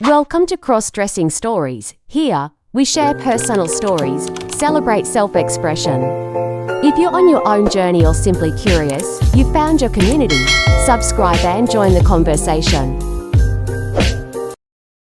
Welcome to Crossdressing Stories. Here, we share personal stories, celebrate self-expression. If you're on your own journey or simply curious, you've found your community. Subscribe and join the conversation.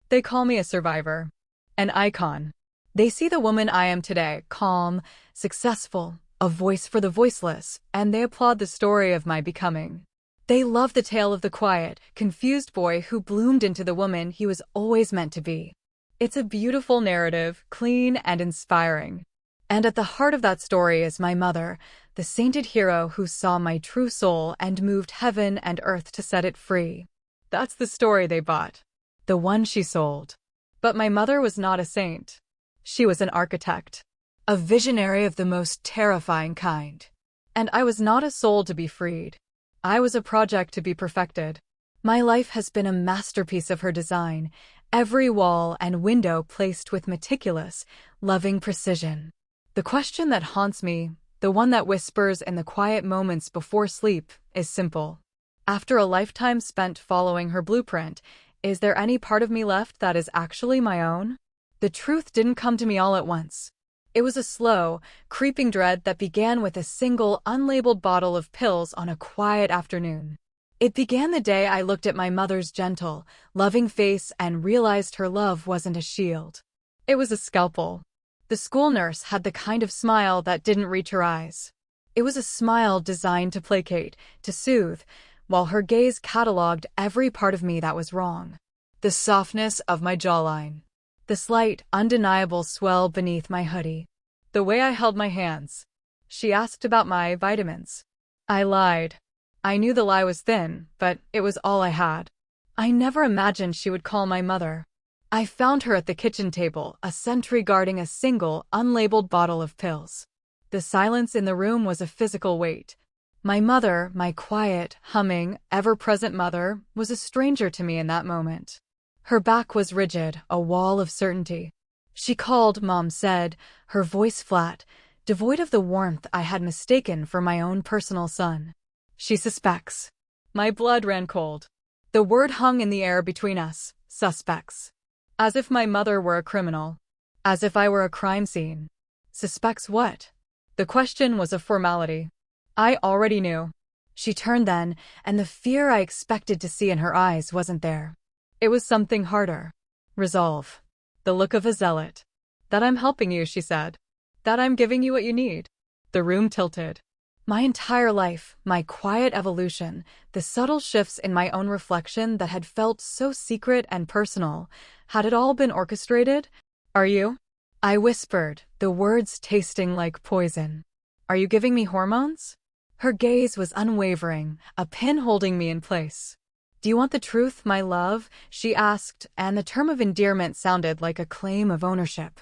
They call me a survivor, an icon. They see the woman I am today, calm, successful, a voice for the voiceless, and they applaud the story of my becoming. They love the tale of the quiet, confused boy who bloomed into the woman he was always meant to be. It's a beautiful narrative, clean and inspiring. And at the heart of that story is my mother, the sainted hero who saw my true soul and moved heaven and earth to set it free. That's the story they bought, the one she sold. But my mother was not a saint. She was an architect, a visionary of the most terrifying kind. And I was not a soul to be freed. I was a project to be perfected. My life has been a masterpiece of her design, every wall and window placed with meticulous, loving precision. The question that haunts me, the one that whispers in the quiet moments before sleep, is simple. After a lifetime spent following her blueprint, is there any part of me left that is actually my own? The truth didn't come to me all at once. It was a slow, creeping dread that began with a single, unlabeled bottle of pills on a quiet afternoon. It began the day I looked at my mother's gentle, loving face and realized her love wasn't a shield. It was a scalpel. The school nurse had the kind of smile that didn't reach her eyes. It was a smile designed to placate, to soothe, while her gaze cataloged every part of me that was wrong. The softness of my jawline. The slight, undeniable swell beneath my hoodie. The way I held my hands. She asked about my vitamins. I lied. I knew the lie was thin, but it was all I had. I never imagined she would call my mother. I found her at the kitchen table, a sentry guarding a single, unlabeled bottle of pills. The silence in the room was a physical weight. My mother, my quiet, humming, ever-present mother, was a stranger to me in that moment. Her back was rigid, a wall of certainty. She called, Mom said, her voice flat, devoid of the warmth I had mistaken for my own personal son. She suspects. My blood ran cold. The word hung in the air between us, suspects. As if my mother were a criminal. As if I were a crime scene. Suspects what? The question was a formality. I already knew. She turned then, and the fear I expected to see in her eyes wasn't there. It was something harder. Resolve. The look of a zealot. That I'm helping you, she said. That I'm giving you what you need. The room tilted. My entire life, my quiet evolution, the subtle shifts in my own reflection that had felt so secret and personal, had it all been orchestrated? Are you? I whispered, the words tasting like poison. Are you giving me hormones? Her gaze was unwavering, a pin holding me in place. Do you want the truth, my love? She asked, and the term of endearment sounded like a claim of ownership.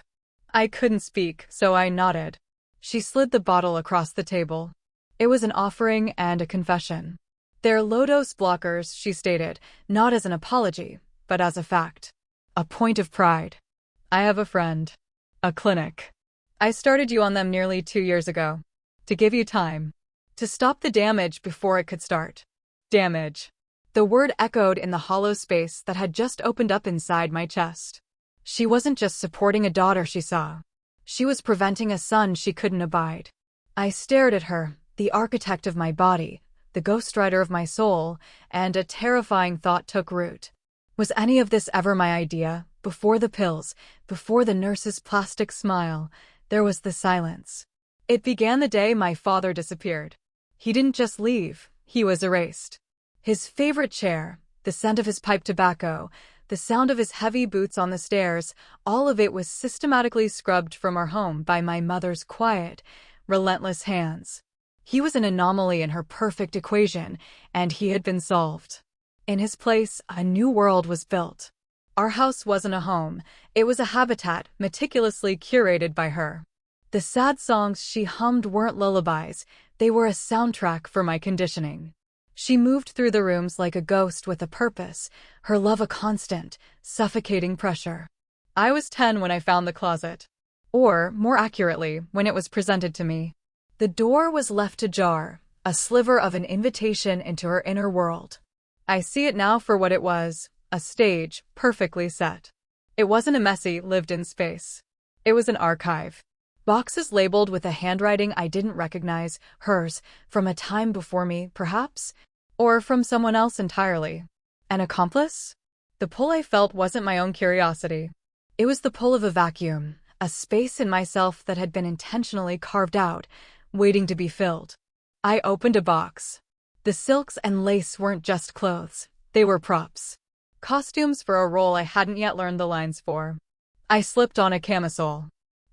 I couldn't speak, so I nodded. She slid the bottle across the table. It was an offering and a confession. They're low-dose blockers, she stated, not as an apology, but as a fact. A point of pride. I have a friend. A clinic. I started you on them nearly 2 years ago. To give you time. To stop the damage before it could start. Damage. The word echoed in the hollow space that had just opened up inside my chest. She wasn't just supporting a daughter she saw. She was preventing a son she couldn't abide. I stared at her, the architect of my body, the ghostwriter of my soul, and a terrifying thought took root. Was any of this ever my idea? Before the pills, before the nurse's plastic smile, there was the silence. It began the day my father disappeared. He didn't just leave, he was erased. His favorite chair, the scent of his pipe tobacco, the sound of his heavy boots on the stairs, all of it was systematically scrubbed from our home by my mother's quiet, relentless hands. He was an anomaly in her perfect equation, and he had been solved. In his place, a new world was built. Our house wasn't a home, it was a habitat meticulously curated by her. The sad songs she hummed weren't lullabies, they were a soundtrack for my conditioning. She moved through the rooms like a ghost with a purpose, her love a constant, suffocating pressure. I was 10 when I found the closet. Or, more accurately, when it was presented to me. The door was left ajar, a sliver of an invitation into her inner world. I see it now for what it was, A stage, perfectly set. It wasn't a messy, lived-in space. It was an archive. Boxes labeled with a handwriting I didn't recognize, hers, from a time before me, perhaps? Or from someone else entirely. An accomplice? The pull I felt wasn't my own curiosity. It was the pull of a vacuum, a space in myself that had been intentionally carved out, waiting to be filled. I opened a box. The silks and lace weren't just clothes, they were props. Costumes for a role I hadn't yet learned the lines for. I slipped on a camisole.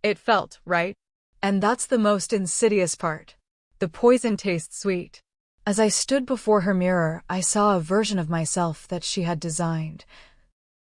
It felt right. And that's the most insidious part. The poison tastes sweet. As I stood before her mirror, I saw a version of myself that she had designed.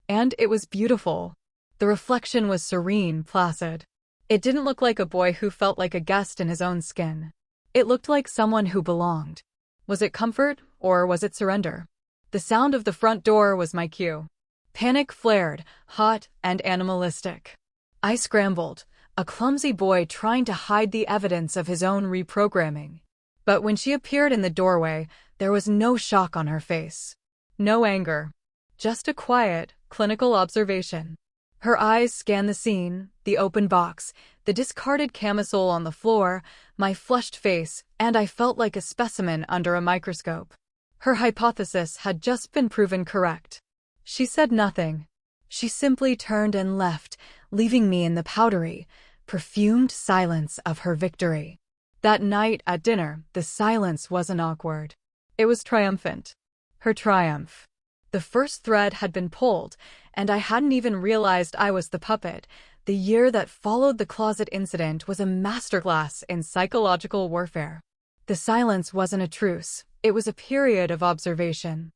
And it was beautiful. The reflection was serene, placid. It didn't look like a boy who felt like a guest in his own skin. It looked like someone who belonged. Was it comfort, or was it surrender? The sound of the front door was my cue. Panic flared, hot and animalistic. I scrambled, a clumsy boy trying to hide the evidence of his own reprogramming. But when she appeared in the doorway, there was no shock on her face. No anger. Just a quiet, clinical observation. Her eyes scanned the scene, the open box, the discarded camisole on the floor, my flushed face, and I felt like a specimen under a microscope. Her hypothesis had just been proven correct. She said nothing. She simply turned and left, leaving me in the powdery, perfumed silence of her victory. That night at dinner, the silence wasn't awkward. It was triumphant. Her triumph. The first thread had been pulled, and I hadn't even realized I was the puppet. The year that followed the closet incident was a masterclass in psychological warfare. The silence wasn't a truce, it was a period of observation.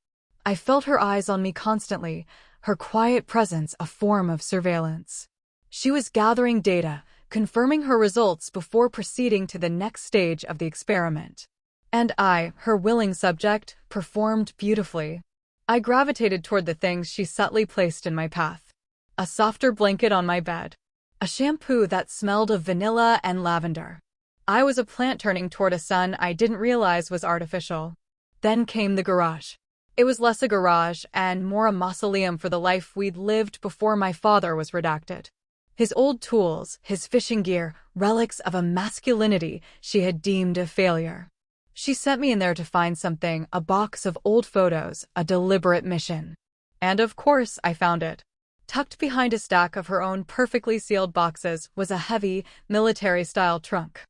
I felt her eyes on me constantly, her quiet presence a form of surveillance. She was gathering data, confirming her results before proceeding to the next stage of the experiment. And I, her willing subject, performed beautifully. I gravitated toward the things she subtly placed in my path. A softer blanket on my bed. A shampoo that smelled of vanilla and lavender. I was a plant turning toward a sun I didn't realize was artificial. Then came the garage. It was less a garage and more a mausoleum for the life we'd lived before my father was redacted. His old tools, his fishing gear, relics of a masculinity she had deemed a failure. She sent me in there to find something, a box of old photos, a deliberate mission. And of course, I found it. Tucked behind a stack of her own perfectly sealed boxes was a heavy, military-style trunk.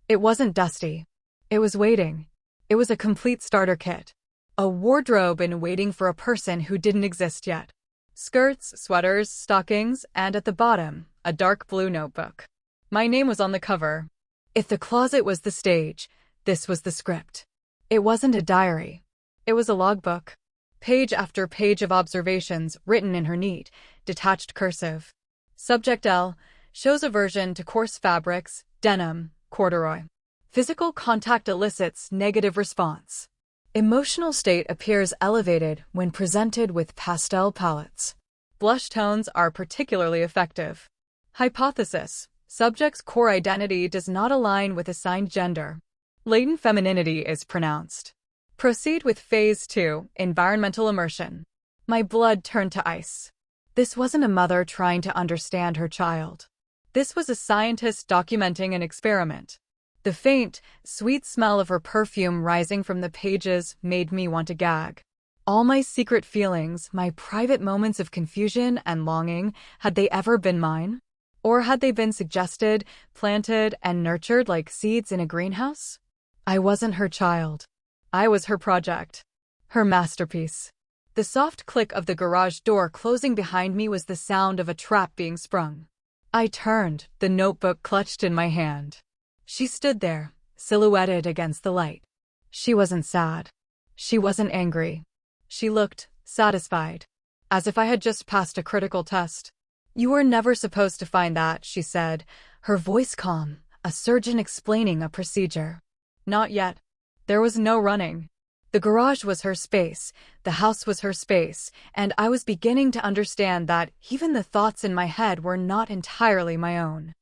It wasn't dusty. It was waiting. It was a complete starter kit. A wardrobe in waiting for a person who didn't exist yet. Skirts, sweaters, stockings, and at the bottom, a dark blue notebook. My name was on the cover. If the closet was the stage, this was the script. It wasn't a diary. It was a logbook. Page after page of observations written in her neat, detached cursive. Subject L, shows aversion to coarse fabrics, denim, corduroy. Physical contact elicits negative response. Emotional state appears elevated when presented with pastel palettes. Blush tones are particularly effective. Hypothesis, subject's core identity does not align with assigned gender. Latent femininity is pronounced. Proceed with Phase 2, environmental immersion. My blood turned to ice. This wasn't a mother trying to understand her child. This was a scientist documenting an experiment. The faint, sweet smell of her perfume rising from the pages made me want to gag. All my secret feelings, my private moments of confusion and longing, had they ever been mine? Or had they been suggested, planted, and nurtured like seeds in a greenhouse? I wasn't her child. I was her project. Her masterpiece. The soft click of the garage door closing behind me was the sound of a trap being sprung. I turned, the notebook clutched in my hand. She stood there, silhouetted against the light. She wasn't sad. She wasn't angry. She looked satisfied. As if I had just passed a critical test. You were never supposed to find that, she said, her voice calm, a surgeon explaining a procedure. Not yet. There was no running. The garage was her space, the house was her space, and I was beginning to understand that even the thoughts in my head were not entirely my own.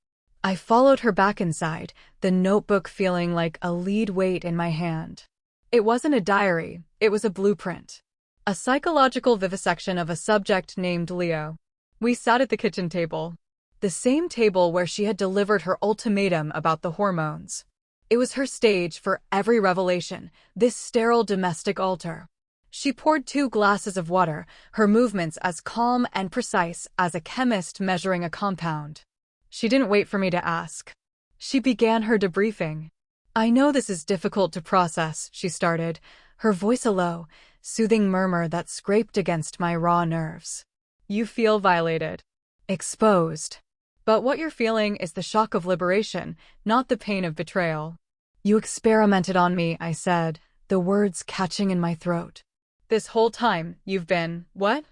I followed her back inside, the notebook feeling like a lead weight in my hand. It wasn't a diary, it was a blueprint. A psychological vivisection of a subject named Leo. We sat at the kitchen table. The same table where she had delivered her ultimatum about the hormones. It was her stage for every revelation, this sterile domestic altar. She poured 2 glasses of water, her movements as calm and precise as a chemist measuring a compound. She didn't wait for me to ask. She began her debriefing. "I know this is difficult to process," she started, her voice a low, soothing murmur that scraped against my raw nerves. "You feel violated, exposed. But what you're feeling is the shock of liberation, not the pain of betrayal." "You experimented on me," I said, the words catching in my throat. "This whole time, you've been, what?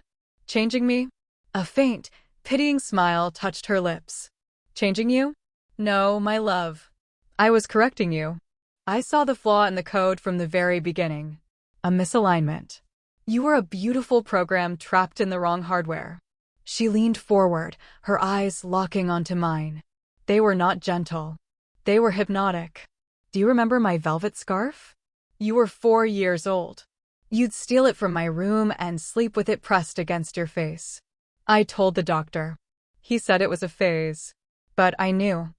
Changing me?" A faint, pitying smile touched her lips. "Changing you? No, my love. I was correcting you. I saw the flaw in the code from the very beginning. A misalignment. You were a beautiful program trapped in the wrong hardware." She leaned forward, her eyes locking onto mine. They were not gentle. They were hypnotic. "Do you remember my velvet scarf? You were 4 years old. You'd steal it from my room and sleep with it pressed against your face. I told the doctor. He said it was a phase. But I knew.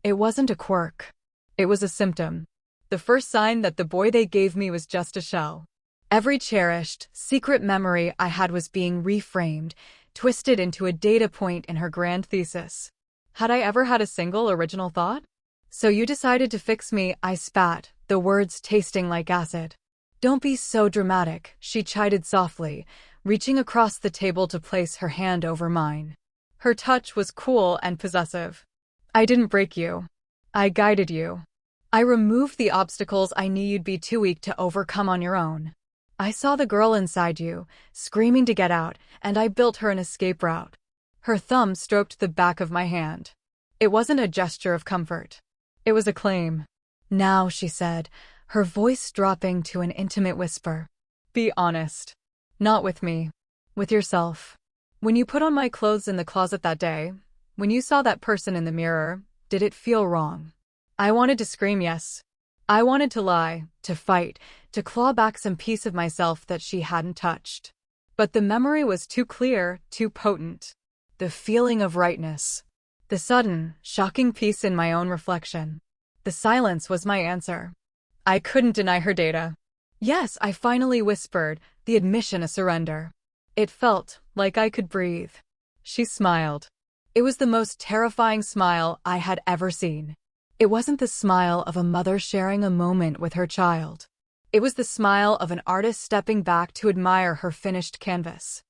It wasn't a quirk. It was a symptom. The first sign that the boy they gave me was just a shell. Every cherished, secret memory I had was being reframed, twisted into a data point in her grand thesis. Had I ever had a single original thought? "So you decided to fix me," I spat, the words tasting like acid. "Don't be so dramatic," she chided softly, reaching across the table to place her hand over mine. Her touch was cool and possessive. "I didn't break you. I guided you. I removed the obstacles I knew you'd be too weak to overcome on your own. I saw the girl inside you, screaming to get out, and I built her an escape route." Her thumb stroked the back of my hand. It wasn't a gesture of comfort. It was a claim. "Now," she said, her voice dropping to an intimate whisper. "Be honest. Not with me. With yourself. When you put on my clothes in the closet that day, when you saw that person in the mirror, did it feel wrong?" I wanted to scream yes. I wanted to lie, to fight, to claw back some piece of myself that she hadn't touched. But the memory was too clear, too potent. The feeling of rightness. The sudden, shocking peace in my own reflection. The silence was my answer. I couldn't deny her data. "Yes," I finally whispered, the admission a surrender. It felt like I could breathe. She smiled. It was the most terrifying smile I had ever seen. It wasn't the smile of a mother sharing a moment with her child. It was the smile of an artist stepping back to admire her finished canvas.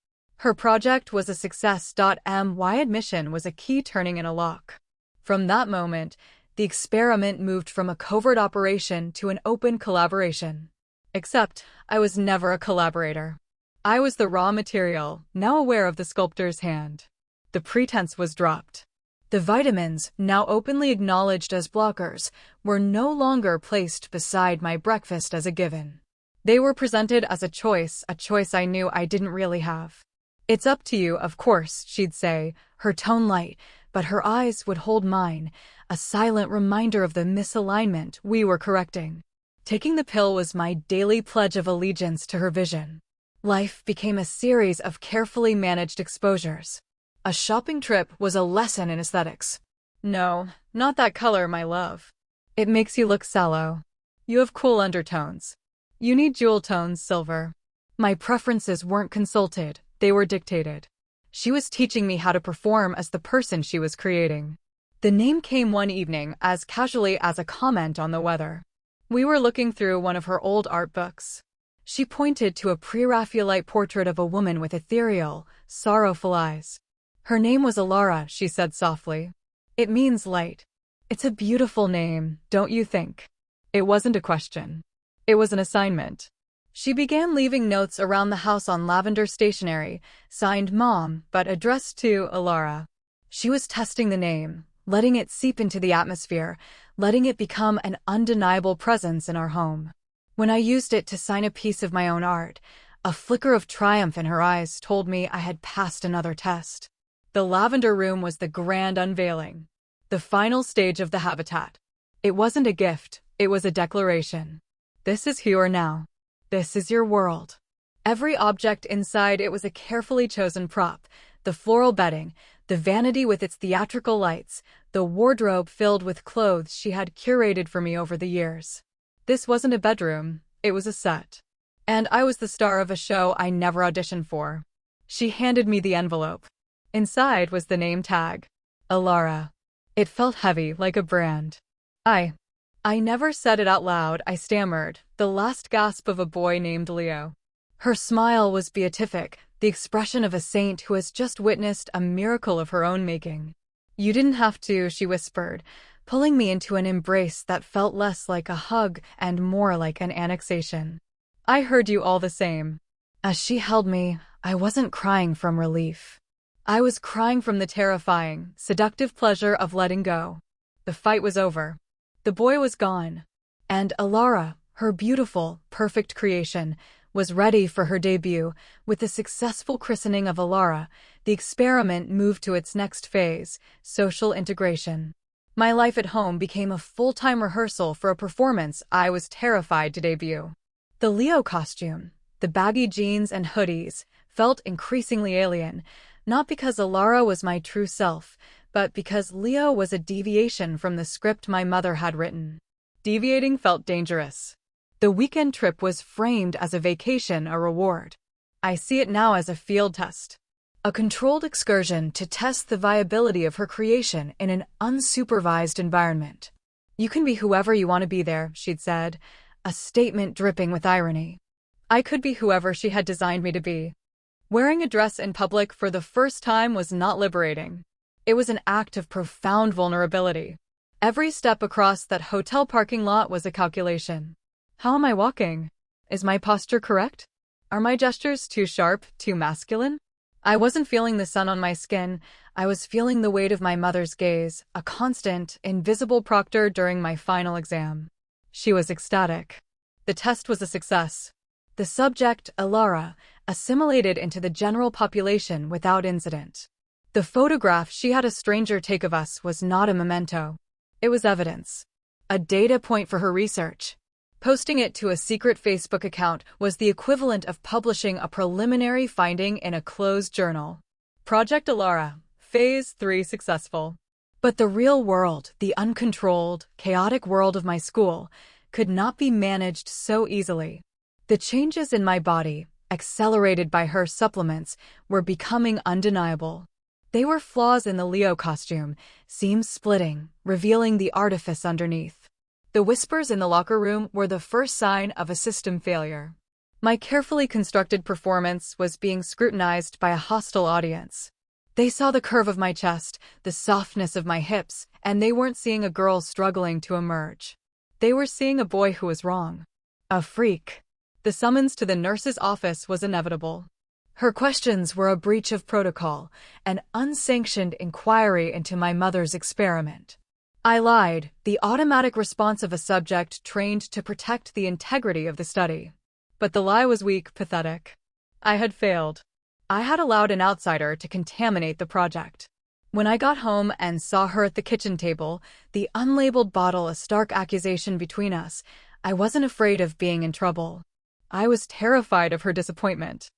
Her project was a success. My admission was a key turning in a lock. From that moment, the experiment moved from a covert operation to an open collaboration. Except, I was never a collaborator. I was the raw material, now aware of the sculptor's hand. The pretense was dropped. The vitamins, now openly acknowledged as blockers, were no longer placed beside my breakfast as a given. They were presented as a choice I knew I didn't really have. "It's up to you, of course," she'd say, her tone light, but her eyes would hold mine, a silent reminder of the misalignment we were correcting. Taking the pill was my daily pledge of allegiance to her vision. Life became a series of carefully managed exposures. A shopping trip was a lesson in aesthetics. "No, not that color, my love. It makes you look sallow. You have cool undertones. You need jewel tones, silver." My preferences weren't consulted, they were dictated. She was teaching me how to perform as the person she was creating. The name came one evening as casually as a comment on the weather. We were looking through one of her old art books. She pointed to a pre-Raphaelite portrait of a woman with ethereal, sorrowful eyes. "Her name was Alara," she said softly. "It means light. It's a beautiful name, don't you think?" It wasn't a question. It was an assignment. She began leaving notes around the house on lavender stationery, signed Mom, but addressed to Alara. She was testing the name, letting it seep into the atmosphere, letting it become an undeniable presence in our home. When I used it to sign a piece of my own art, a flicker of triumph in her eyes told me I had passed another test. The lavender room was the grand unveiling, the final stage of the habitat. It wasn't a gift, it was a declaration. This is who you are now. This is your world. Every object inside it was a carefully chosen prop: the floral bedding, the vanity with its theatrical lights, the wardrobe filled with clothes she had curated for me over the years. This wasn't a bedroom, it was a set. And I was the star of a show I never auditioned for. She handed me the envelope. Inside was the name tag: Alara. It felt heavy, like a brand. I never said it out loud, I stammered, the last gasp of a boy named Leo. Her smile was beatific, the expression of a saint who has just witnessed a miracle of her own making. You didn't have to, she whispered, pulling me into an embrace that felt less like a hug and more like an annexation. I heard you all the same. As she held me, I wasn't crying from relief. I was crying from the terrifying, seductive pleasure of letting go. The fight was over. The boy was gone. And Alara, her beautiful, perfect creation, was ready for her debut. With the successful christening of Alara, the experiment moved to its next phase: social integration. My life at home became a full-time rehearsal for a performance I was terrified to debut. The Leo costume, the baggy jeans and hoodies, felt increasingly alien, not because Alara was my true self, but because Leo was a deviation from the script my mother had written. Deviating felt dangerous. The weekend trip was framed as a vacation, a reward. I see it now as a field test. A controlled excursion to test the viability of her creation in an unsupervised environment. You can be whoever you want to be there, she'd said, a statement dripping with irony. I could be whoever she had designed me to be. Wearing a dress in public for the first time was not liberating. It was an act of profound vulnerability. Every step across that hotel parking lot was a calculation. How am I walking? Is my posture correct? Are my gestures too sharp, too masculine? I wasn't feeling the sun on my skin. I was feeling the weight of my mother's gaze, a constant, invisible proctor during my final exam. She was ecstatic. The test was a success. The subject, Alara, assimilated into the general population without incident. The photograph she had a stranger take of us was not a memento. It was evidence. A data point for her research. Posting it to a secret Facebook account was the equivalent of publishing a preliminary finding in a closed journal. Project Alara, Phase 3 successful. But the real world, the uncontrolled, chaotic world of my school, could not be managed so easily. The changes in my body, accelerated by her supplements, were becoming undeniable. They were flaws in the Leo costume, seams splitting, revealing the artifice underneath. The whispers in the locker room were the first sign of a system failure. My carefully constructed performance was being scrutinized by a hostile audience. They saw the curve of my chest, the softness of my hips, and they weren't seeing a girl struggling to emerge. They were seeing a boy who was wrong. A freak. The summons to the nurse's office was inevitable. Her questions were a breach of protocol, an unsanctioned inquiry into my mother's experiment. I lied, the automatic response of a subject trained to protect the integrity of the study. But the lie was weak, pathetic. I had failed. I had allowed an outsider to contaminate the project. When I got home and saw her at the kitchen table, the unlabeled bottle a stark accusation between us, I wasn't afraid of being in trouble. I was terrified of her disappointment.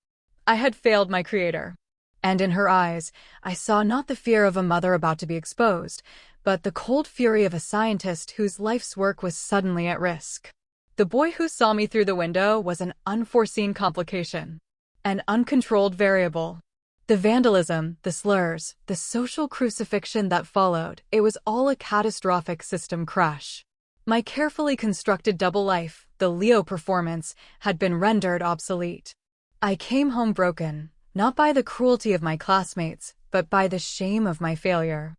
I had failed my creator. And in her eyes, I saw not the fear of a mother about to be exposed, but the cold fury of a scientist whose life's work was suddenly at risk. The boy who saw me through the window was an unforeseen complication, an uncontrolled variable. The vandalism, the slurs, the social crucifixion that followed, it was all a catastrophic system crash. My carefully constructed double life, the Leo performance, had been rendered obsolete. I came home broken, not by the cruelty of my classmates, but by the shame of my failure.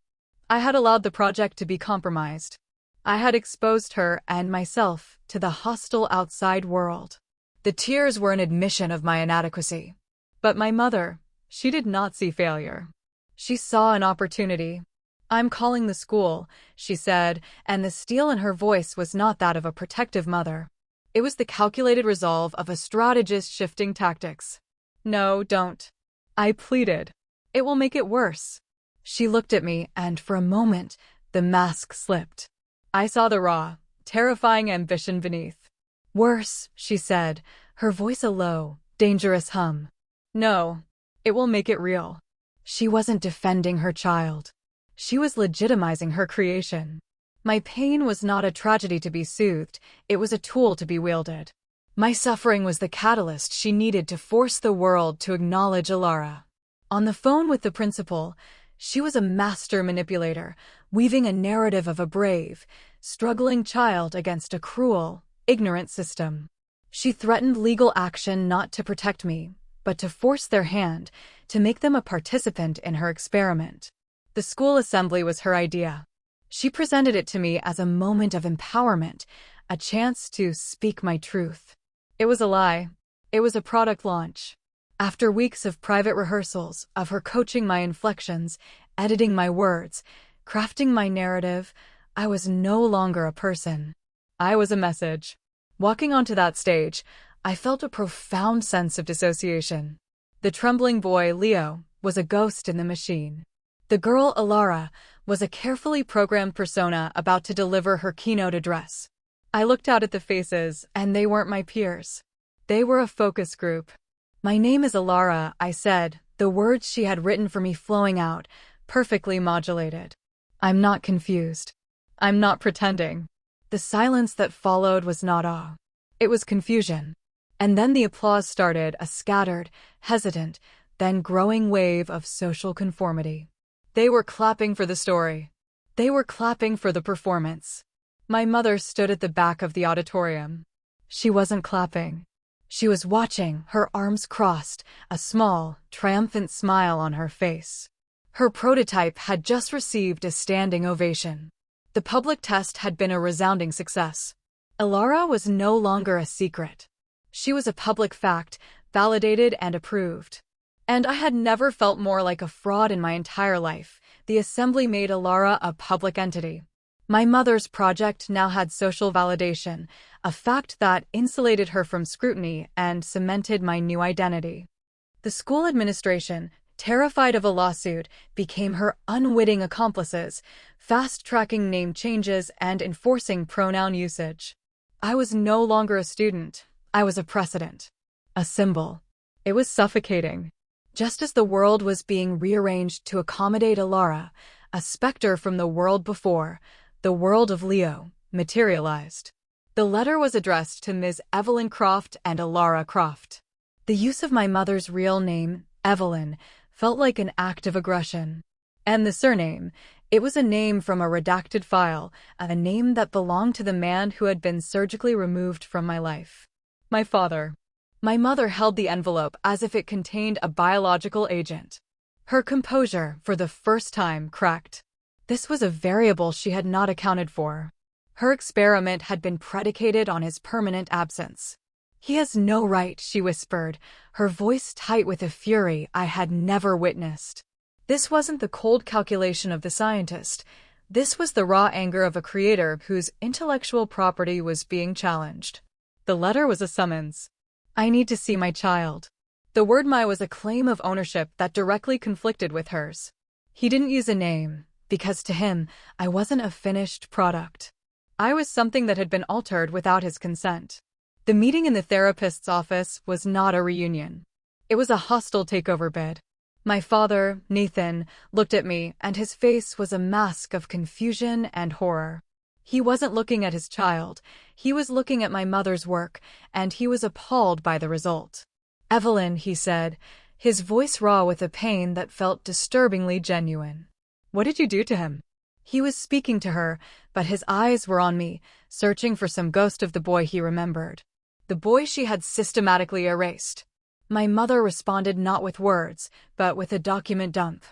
I had allowed the project to be compromised. I had exposed her and myself to the hostile outside world. The tears were an admission of my inadequacy. But my mother, she did not see failure. She saw an opportunity. "I'm calling the school," she said, and the steel in her voice was not that of a protective mother. It was the calculated resolve of a strategist shifting tactics. "No, don't," I pleaded. "It will make it worse." She looked at me, and for a moment, the mask slipped. I saw the raw, terrifying ambition beneath. "Worse," she said, her voice a low, Dangerous hum. No, it will make it real. She wasn't defending her child. She was legitimizing her creation. My pain was not a tragedy to be soothed, it was a tool to be wielded. My suffering was the catalyst she needed to force the world to acknowledge Alara. On the phone with the principal, she was a master manipulator, weaving a narrative of a brave, struggling child against a cruel, ignorant system. She threatened legal action not to protect me, but to force their hand, to make them a participant in her experiment. The school assembly was her idea. She presented it to me as a moment of empowerment, a chance to speak my truth. It was a lie. It was a product launch. After weeks of private rehearsals, of her coaching my inflections, editing my words, crafting my narrative, I was no longer a person. I was a message. Walking onto that stage, I felt a profound sense of dissociation. The trembling boy, Leo, was a ghost in the machine. The girl, Alara, was a carefully programmed persona about to deliver her keynote address. I looked out at the faces, and they weren't my peers. They were a focus group. "My name is Alara," I said, the words she had written for me flowing out, perfectly modulated. "I'm not confused. I'm not pretending." The silence that followed was not awe. It was confusion. And then the applause started, a scattered, hesitant, then growing wave of social conformity. They were clapping for the story. They were clapping for the performance. My mother stood at the back of the auditorium. She wasn't clapping. She was watching, her arms crossed, a small, triumphant smile on her face. Her prototype had just received a standing ovation. The public test had been a resounding success. Alara was no longer a secret. She was a public fact, validated and approved. And I had never felt more like a fraud in my entire life. The assembly made Alara a public entity. My mother's project now had social validation, a fact that insulated her from scrutiny and cemented my new identity. The school administration, terrified of a lawsuit, became her unwitting accomplices, fast-tracking name changes and enforcing pronoun usage. I was no longer a student. I was a precedent. A symbol. It was suffocating. Just as the world was being rearranged to accommodate Alara, a specter from the world before, the world of Leo, materialized. The letter was addressed to Ms. Evelyn Croft and Alara Croft. The use of my mother's real name, Evelyn, felt like an act of aggression. And the surname, it was a name from a redacted file, a name that belonged to the man who had been surgically removed from my life. My father. My mother held the envelope as if it contained a biological agent. Her composure, for the first time, cracked. This was a variable she had not accounted for. Her experiment had been predicated on his permanent absence. "He has no right," she whispered, her voice tight with a fury I had never witnessed. This wasn't the cold calculation of the scientist. This was the raw anger of a creator whose intellectual property was being challenged. The letter was a summons. "I need to see my child." The word "my" was a claim of ownership that directly conflicted with hers. He didn't use a name, because to him, I wasn't a finished product. I was something that had been altered without his consent. The meeting in the therapist's office was not a reunion. It was a hostile takeover bid. My father, Nathan, looked at me, and his face was a mask of confusion and horror. He wasn't looking at his child, he was looking at my mother's work, and he was appalled by the result. "Evelyn," he said, his voice raw with a pain that felt disturbingly genuine. "What did you do to him?" He was speaking to her, but his eyes were on me, searching for some ghost of the boy he remembered. The boy she had systematically erased. My mother responded not with words, but with a document dump.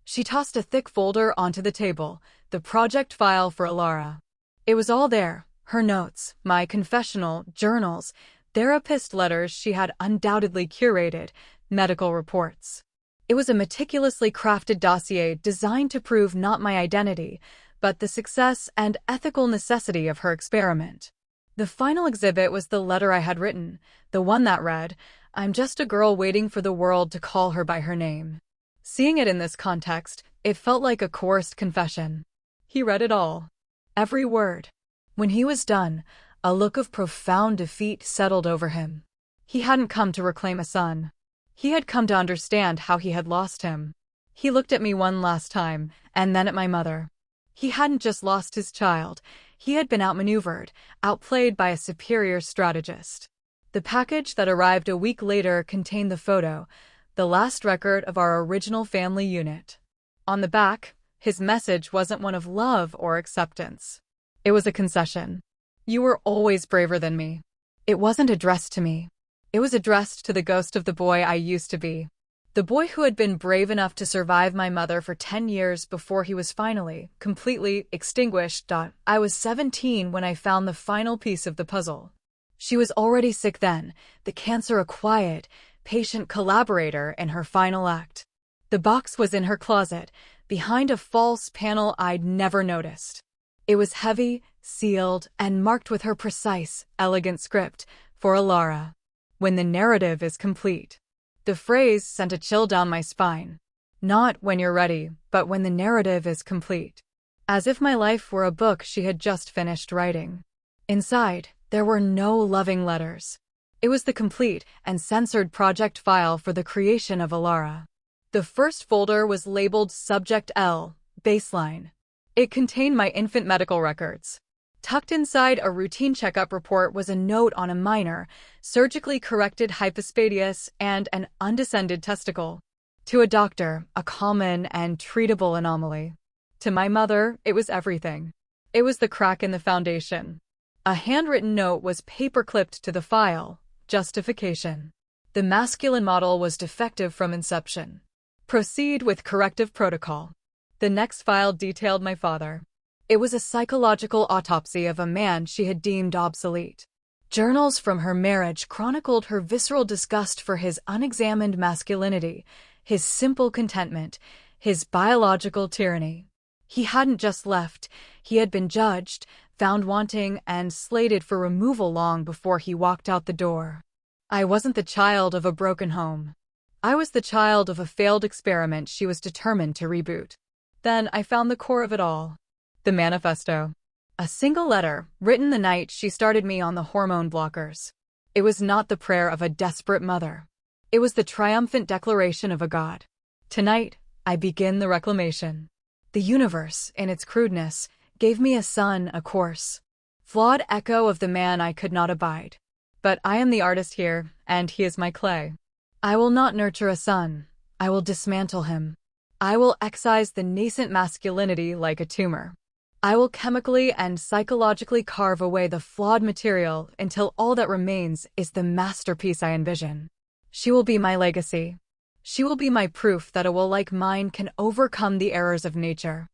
She tossed a thick folder onto the table, the project file for Alara. It was all there, her notes, my confessional, journals, therapist letters she had undoubtedly curated, medical reports. It was a meticulously crafted dossier designed to prove not my identity, but the success and ethical necessity of her experiment. The final exhibit was the letter I had written, the one that read, "I'm just a girl waiting for the world to call her by her name." Seeing it in this context, it felt like a coerced confession. He read it all. Every word. When he was done, a look of profound defeat settled over him. He hadn't come to reclaim a son. He had come to understand how he had lost him. He looked at me one last time, and then at my mother. He hadn't just lost his child. He had been outmaneuvered, outplayed by a superior strategist. The package that arrived a week later contained the photo, the last record of our original family unit. On the back, his message wasn't one of love or acceptance. It was a concession. You were always braver than me. It wasn't addressed to me. It was addressed to the ghost of the boy I used to be. The boy who had been brave enough to survive my mother for 10 years before he was finally, completely extinguished. I was 17 when I found the final piece of the puzzle. She was already sick then, the cancer a quiet, patient collaborator in her final act. The box was in her closet, behind a false panel I'd never noticed. It was heavy, sealed, and marked with her precise, elegant script, for Alara. When the narrative is complete. The phrase sent a chill down my spine. Not when you're ready, but when the narrative is complete. As if my life were a book she had just finished writing. Inside, there were no loving letters. It was the complete and censored project file for the creation of Alara. The first folder was labeled Subject L, Baseline. It contained my infant medical records. Tucked inside a routine checkup report was a note on a minor, surgically corrected hypospadias and an undescended testicle. To a doctor, a common and treatable anomaly. To my mother, it was everything. It was the crack in the foundation. A handwritten note was paper-clipped to the file. Justification. The masculine model was defective from inception. Proceed with corrective protocol. The next file detailed my father. It was a psychological autopsy of a man she had deemed obsolete. Journals from her marriage chronicled her visceral disgust for his unexamined masculinity, his simple contentment, his biological tyranny. He hadn't just left, he had been judged, found wanting, and slated for removal long before he walked out the door. I wasn't the child of a broken home. I was the child of a failed experiment she was determined to reboot. Then I found the core of it all. The manifesto. A single letter, written the night she started me on the hormone blockers. It was not the prayer of a desperate mother. It was the triumphant declaration of a god. Tonight, I begin the reclamation. The universe, in its crudeness, gave me a son, a coarse, flawed echo of the man I could not abide. But I am the artist here, and he is my clay. I will not nurture a son. I will dismantle him. I will excise the nascent masculinity like a tumor. I will chemically and psychologically carve away the flawed material until all that remains is the masterpiece I envision. She will be my legacy. She will be my proof that a will like mine can overcome the errors of nature.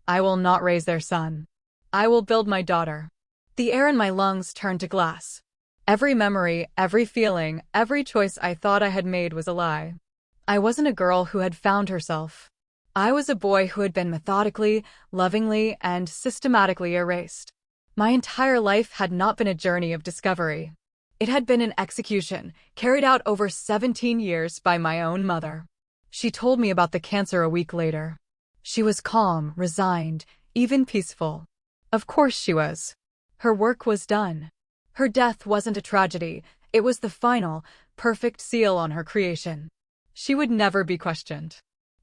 I will not raise their son. I will build my daughter. The air in my lungs turned to glass. Every memory, every feeling, every choice I thought I had made was a lie. I wasn't a girl who had found herself. I was a boy who had been methodically, lovingly, and systematically erased. My entire life had not been a journey of discovery. It had been an execution, carried out over 17 years by my own mother. She told me about the cancer a week later. She was calm, resigned, even peaceful. Of course she was. Her work was done. Her death wasn't a tragedy, it was the final, perfect seal on her creation. She would never be questioned.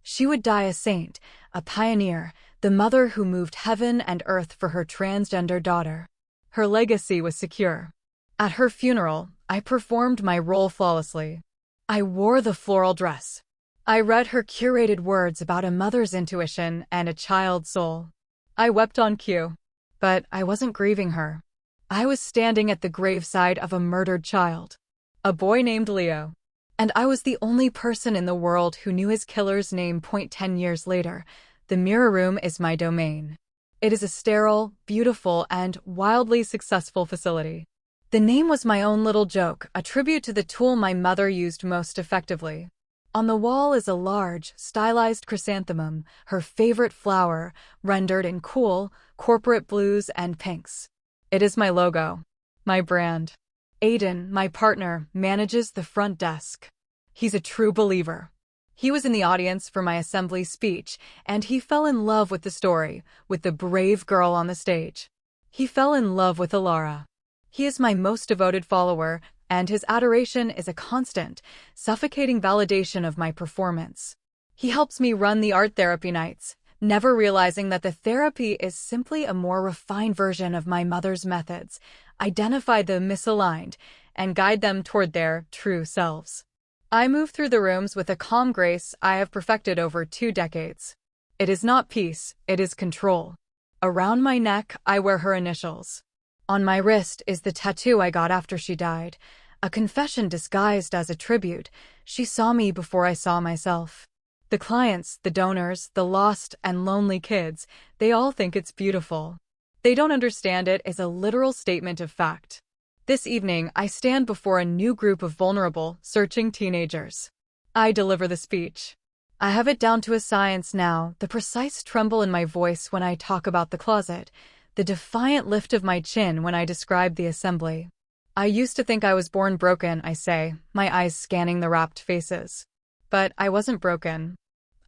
She would die a saint, a pioneer, the mother who moved heaven and earth for her transgender daughter. Her legacy was secure. At her funeral, I performed my role flawlessly. I wore the floral dress. I read her curated words about a mother's intuition and a child's soul. I wept on cue. But I wasn't grieving her. I was standing at the graveside of a murdered child. A boy named Leo. And I was the only person in the world who knew his killer's name. 10 years later, the mirror room is my domain. It is a sterile, beautiful, and wildly successful facility. The name was my own little joke, a tribute to the tool my mother used most effectively. On the wall is a large, stylized chrysanthemum, her favorite flower, rendered in cool, corporate blues and pinks. It is my logo, my brand. Aiden, my partner, manages the front desk. He's a true believer. He was in the audience for my assembly speech, and he fell in love with the story, with the brave girl on the stage. He fell in love with Alara. He is my most devoted follower, and his adoration is a constant, suffocating validation of my performance. He helps me run the art therapy nights, never realizing that the therapy is simply a more refined version of my mother's methods, identify the misaligned, and guide them toward their true selves. I move through the rooms with a calm grace I have perfected over 2 decades. It is not peace, it is control. Around my neck, I wear her initials. On my wrist is the tattoo I got after she died, a confession disguised as a tribute. She saw me before I saw myself. The clients, the donors, the lost and lonely kids, they all think it's beautiful. They don't understand it is a literal statement of fact. This evening, I stand before a new group of vulnerable, searching teenagers. I deliver the speech. I have it down to a science now, the precise tremble in my voice when I talk about the closet, the defiant lift of my chin when I describe the assembly. I used to think I was born broken, I say, my eyes scanning the rapt faces. But I wasn't broken.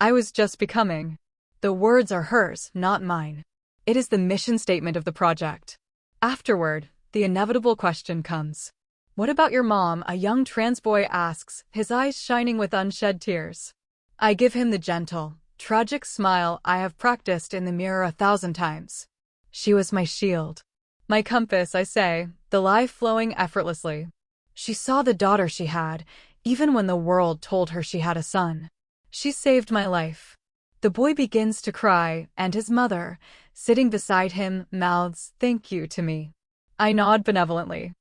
I was just becoming. The words are hers, not mine. It is the mission statement of the project. Afterward, the inevitable question comes. What about your mom? A young trans boy asks, his eyes shining with unshed tears. I give him the gentle, tragic smile I have practiced in the mirror 1,000 times. She was my shield. My compass, I say, the lie flowing effortlessly. She saw the daughter she had, even when the world told her she had a son. She saved my life. The boy begins to cry, and his mother, sitting beside him, mouths, "Thank you" to me. I nod benevolently.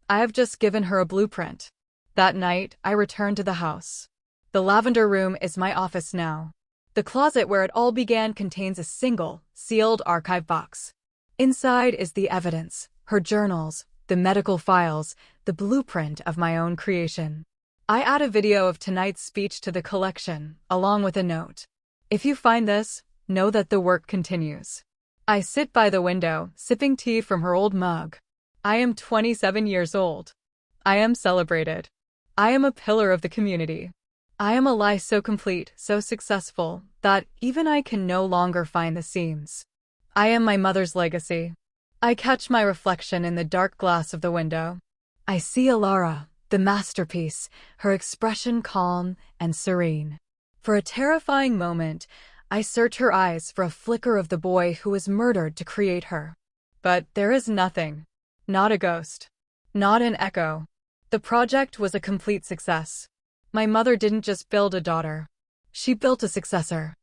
I have just given her a blueprint. That night, I return to the house. The lavender room is my office now. The closet where it all began contains a single, sealed archive box. Inside is the evidence, her journals, the medical files, the blueprint of my own creation. I add a video of tonight's speech to the collection, along with a note. If you find this, know that the work continues. I sit by the window, sipping tea from her old mug. I am 27 years old. I am celebrated. I am a pillar of the community. I am a lie so complete, so successful, that even I can no longer find the seams. I am my mother's legacy. I catch my reflection in the dark glass of the window. I see Alara, the masterpiece, her expression calm and serene. For a terrifying moment, I search her eyes for a flicker of the boy who was murdered to create her. But there is nothing. Not a ghost. Not an echo. The project was a complete success. My mother didn't just build a daughter. She built a successor.